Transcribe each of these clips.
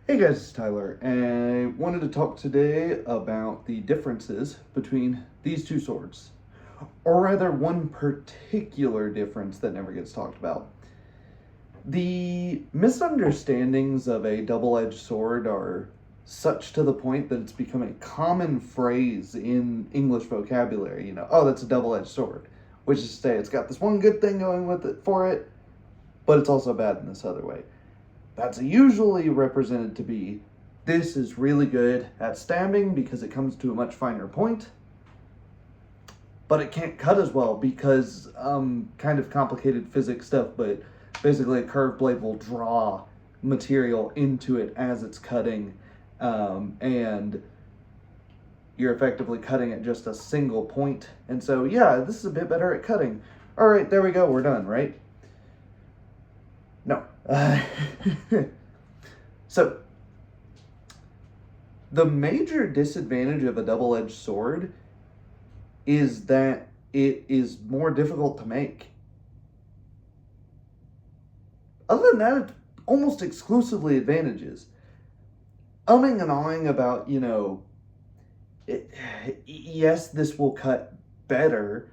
Hey guys, it's Tyler, and I wanted to talk today about the differences between these two swords. Or rather, one particular difference that never gets talked about. The misunderstandings of a double edged sword are such to the point that it's become a common phrase in English vocabulary. Oh, that's a double edged sword. Which is to say, it's got this one good thing going with it for it, but it's also bad in this other way. That's usually represented to be this is really good at stabbing because it comes to a much finer point, but it can't cut as well because kind of complicated physics stuff, but basically a curved blade will draw material into it as it's cutting, and you're effectively cutting at just a single point. And so, yeah, this is a bit better at cutting. All right, there we go. We're done, right? No. So, the major disadvantage of a double-edged sword is that it is more difficult to make. Other than that, it's almost exclusively advantages. Umming and ahhing about, yes, this will cut better.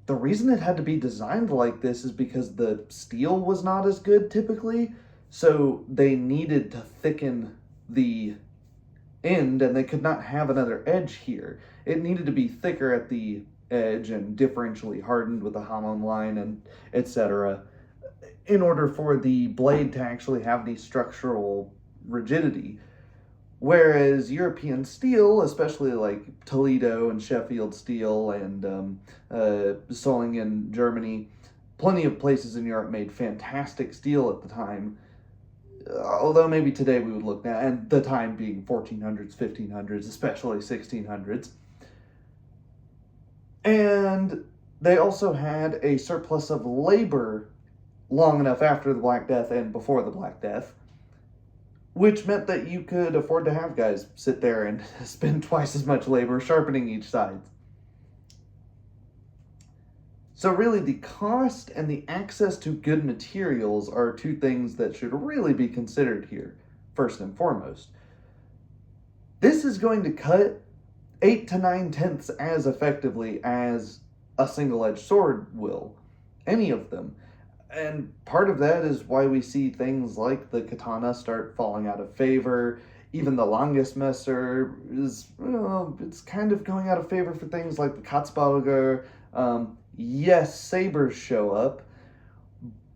The reason it had to be designed like this is because the steel was not as good typically, so they needed to thicken the end, and they could not have another edge here. It needed to be thicker at the edge and differentially hardened with a Hamon line and etc. in order for the blade to actually have any structural rigidity. Whereas European steel, especially like Toledo and Sheffield steel and Solingen, Germany, plenty of places in Europe made fantastic steel at the time. Although maybe today we would look at, and the time being 1400s, 1500s, especially 1600s. And they also had a surplus of labor long enough after the Black Death and before the Black Death, which meant that you could afford to have guys sit there and spend twice as much labor sharpening each side. So really, the cost and the access to good materials are two things that should really be considered here, first and foremost. This is going to cut 8 to 9/10 as effectively as a single-edged sword will, any of them. And part of that is why we see things like the katana start falling out of favor. Even the Langesmesser is, it's kind of going out of favor for things like the Katzbalger. Yes, sabers show up,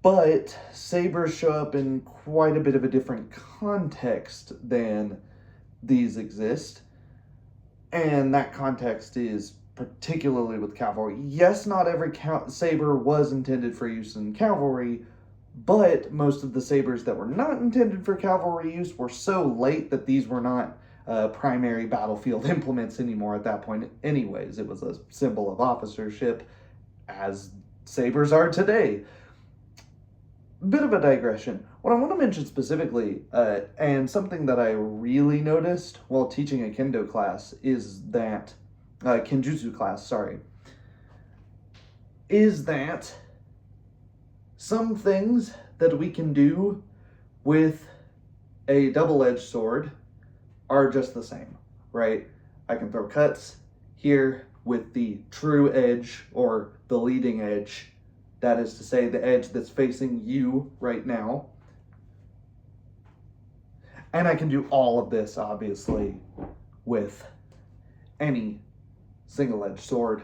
but sabers show up in quite a bit of a different context than these exist. And that context is particularly with cavalry. Yes, not every saber was intended for use in cavalry, but most of the sabers that were not intended for cavalry use were so late that these were not primary battlefield implements anymore at that point anyways. It was a symbol of officership, as sabers are today. Bit of a digression. What I want to mention specifically, and something that I really noticed while teaching a kendo class, is that Kenjutsu class, sorry, is that some things that we can do with a double-edged sword are just the same, right? I can throw cuts here with the true edge or the leading edge. That is to say, the edge that's facing you right now. And I can do all of this, obviously, with any single-edged sword.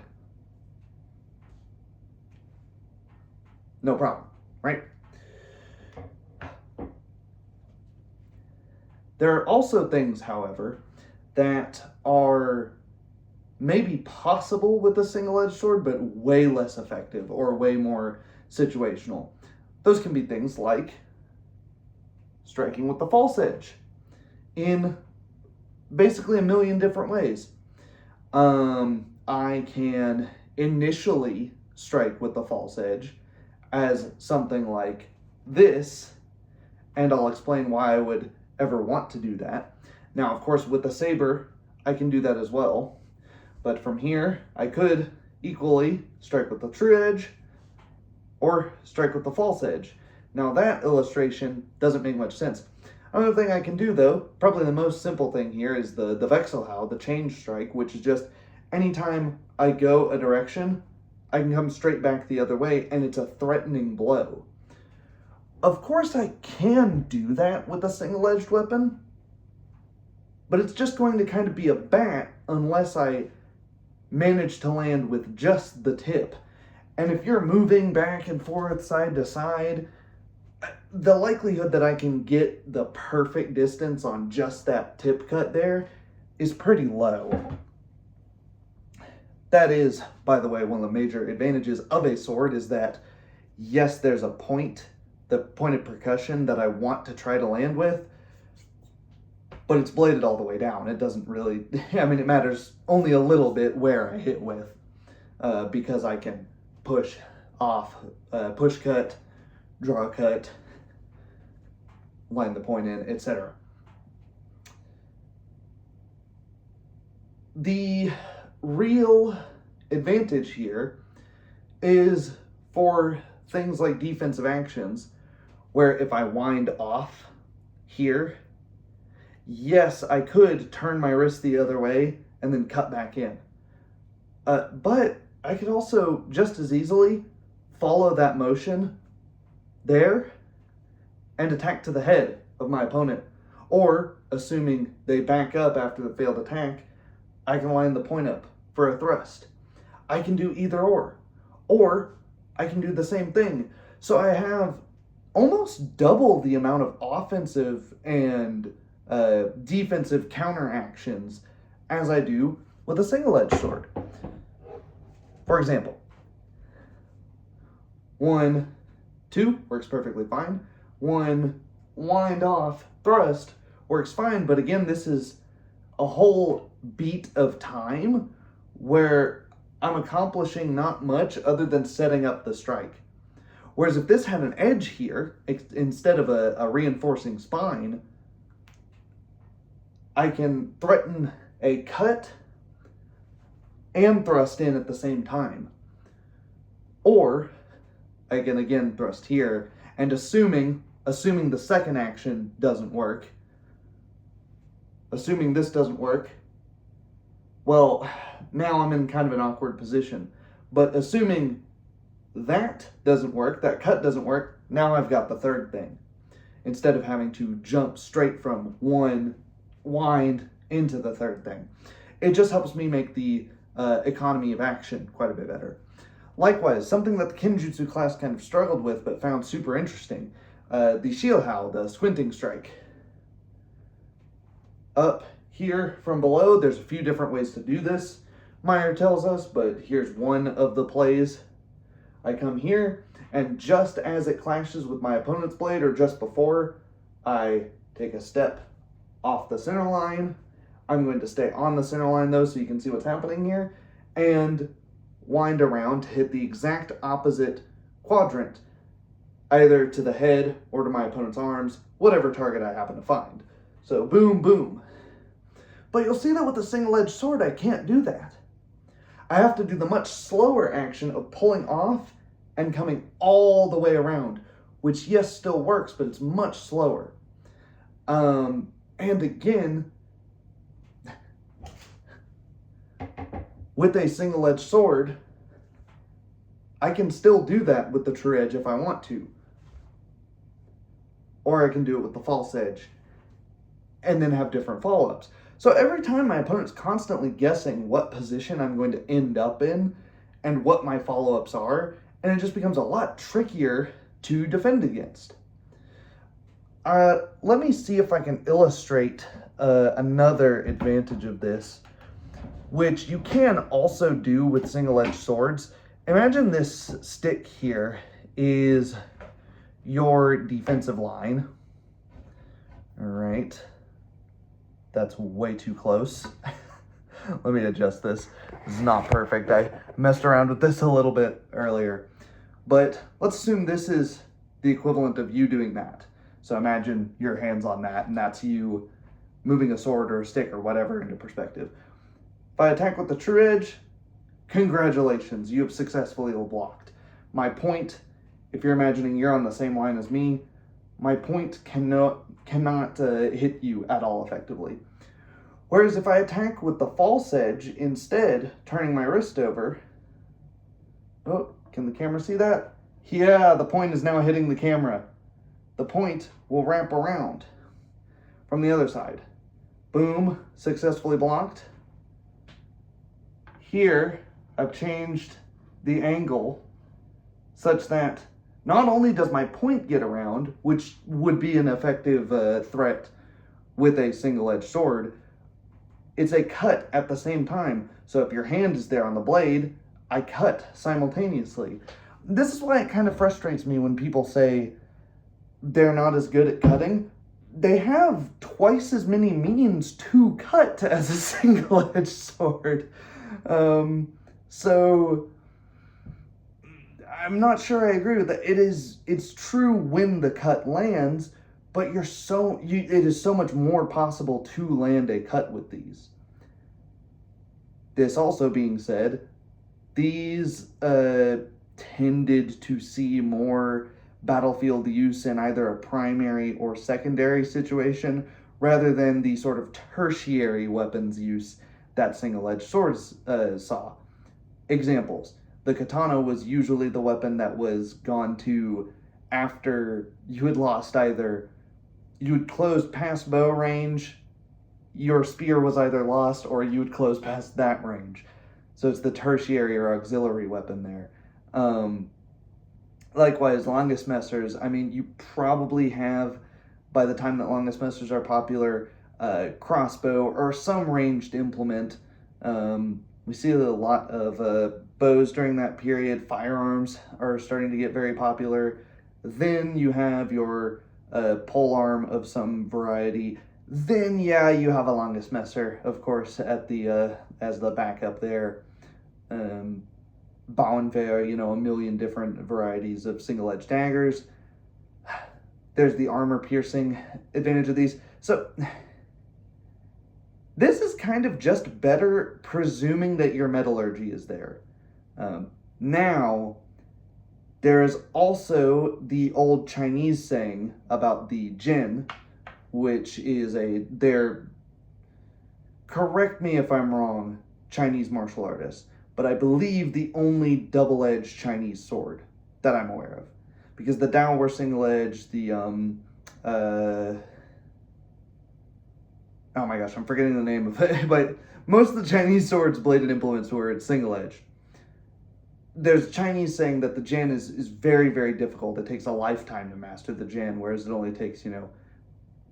No problem, right? There are also things, however, that are maybe possible with a single-edged sword, but way less effective or way more situational. Those can be things like striking with the false edge in basically a million different ways. I can initially strike with the false edge as something like this, and I'll explain why I would ever want to do that. Now, of course, with the saber, I can do that as well. But from here, I could equally strike with the true edge or strike with the false edge. Now that illustration doesn't make much sense. Another thing I can do, though, probably the most simple thing here, is the Wechselhau, the change strike, which is just anytime I go a direction, I can come straight back the other way, and it's a threatening blow. Of course I can do that with a single-edged weapon, but it's just going to kind of be a bat unless I manage to land with just the tip. And if you're moving back and forth, side to side, the likelihood that I can get the perfect distance on just that tip cut there is pretty low. That is, by the way, one of the major advantages of a sword is that, yes, there's a point, the point of percussion that I want to try to land with, but it's bladed all the way down. It doesn't really, I mean, it matters only a little bit where I hit with, because I can push off, push cut, draw cut, line the point in, etc. The real advantage here is for things like defensive actions, where if I wind off here, yes, I could turn my wrist the other way and then cut back in. But I could also just as easily follow that motion there and attack to the head of my opponent. Or, assuming they back up after the failed attack, I can line the point up for a thrust. I can do either or. Or, I can do the same thing. So I have almost double the amount of offensive and defensive counter actions as I do with a single-edged sword. For example, 1, 2 works perfectly fine. 1, wind off, thrust works fine, but again, this is a whole beat of time where I'm accomplishing not much other than setting up the strike. Whereas if this had an edge here, instead of a reinforcing spine, I can threaten a cut and thrust in at the same time. Or I can again thrust here, and assuming the second action doesn't work, assuming this doesn't work, well, now I'm in kind of an awkward position. But assuming that doesn't work, that cut doesn't work, now I've got the third thing. Instead of having to jump straight from one wind into the third thing. It just helps me make the economy of action quite a bit better. Likewise, something that the Kenjutsu class kind of struggled with but found super interesting, the Shiohao, the squinting strike. Up here from below, there's a few different ways to do this, Meyer tells us, but here's one of the plays. I come here, and just as it clashes with my opponent's blade, or just before, I take a step off the center line. I'm going to stay on the center line though, so you can see what's happening here, and wind around to hit the exact opposite quadrant, either to the head or to my opponent's arms, whatever target I happen to find. So boom, boom. But you'll see that with a single-edged sword, I can't do that. I have to do the much slower action of pulling off and coming all the way around, which yes, still works, but it's much slower. And again, with a single-edged sword, I can still do that with the true edge if I want to. Or I can do it with the false edge and then have different follow-ups. So every time my opponent's constantly guessing what position I'm going to end up in and what my follow-ups are, and it just becomes a lot trickier to defend against. Let me see if I can illustrate another advantage of this, which you can also do with single-edged swords. Imagine this stick here is your defensive line. All right. That's way too close. Let me adjust this. This is not perfect. I messed around with this a little bit earlier. But let's assume this is the equivalent of you doing that. So imagine your hands on that, and that's you moving a sword or a stick or whatever into perspective. If I attack with the true edge, congratulations, you have successfully blocked. My point, if you're imagining you're on the same line as me, my point cannot hit you at all effectively. Whereas if I attack with the false edge instead, turning my wrist over, oh, can the camera see that? Yeah, the point is now hitting the camera. The point will wrap around from the other side. Boom, successfully blocked. Here, I've changed the angle such that not only does my point get around, which would be an effective threat with a single-edged sword, it's a cut at the same time. So if your hand is there on the blade, I cut simultaneously. This is why it kind of frustrates me when people say they're not as good at cutting. They have twice as many means to cut as a single-edged sword. So I'm not sure I agree with that. It's true when the cut lands, but it is so much more possible to land a cut with these. This also being said, these tended to see more battlefield use in either a primary or secondary situation, rather than the sort of tertiary weapons use that single-edged swords saw. Examples. The katana was usually the weapon that was gone to after you had lost either, you had closed past bow range, your spear was either lost, or you had closed past that range. So it's the tertiary or auxiliary weapon there. Likewise, longest messers, I mean, you probably have, by the time that longest messers are popular, crossbow or some ranged implement. We see a lot of bows during that period. Firearms are starting to get very popular. Then you have your polearm of some variety. Then, yeah, you have a longest messer, of course, at the as the backup there. Bauernwehr, a million different varieties of single-edged daggers. There's the armor-piercing advantage of these. So this is kind of just better presuming that your metallurgy is there. Now, there is also the old Chinese saying about the Jin, which is correct me if I'm wrong, Chinese martial artists, but I believe the only double-edged Chinese sword that I'm aware of. Because the Dao were single-edged, oh my gosh, I'm forgetting the name of it, but most of the Chinese swords, bladed implements, were single-edged. There's Chinese saying that the Jin is very, very difficult. It takes a lifetime to master the Jin, whereas it only takes,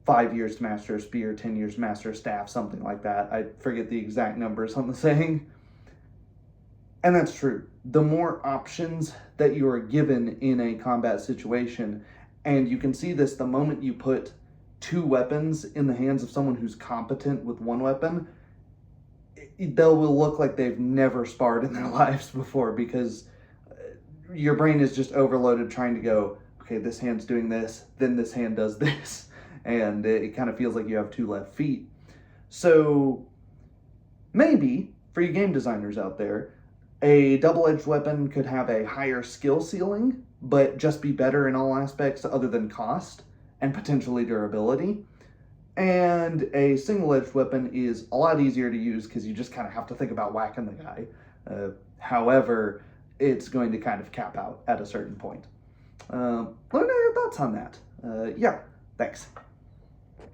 5 years to master a spear, 10 years to master a staff, something like that. I forget the exact numbers on the saying. And that's true. The more options that you are given in a combat situation, and you can see this the moment you put two weapons in the hands of someone who's competent with one weapon, they will look like they've never sparred in their lives before, because your brain is just overloaded trying to go, okay, this hand's doing this, then this hand does this, and it kind of feels like you have two left feet. So maybe, for you game designers out there, a double-edged weapon could have a higher skill ceiling, but just be better in all aspects other than cost and potentially durability. And a single-edged weapon is a lot easier to use because you just kind of have to think about whacking the guy. However, it's going to kind of cap out at a certain point. Let me know your thoughts on that. Yeah, thanks.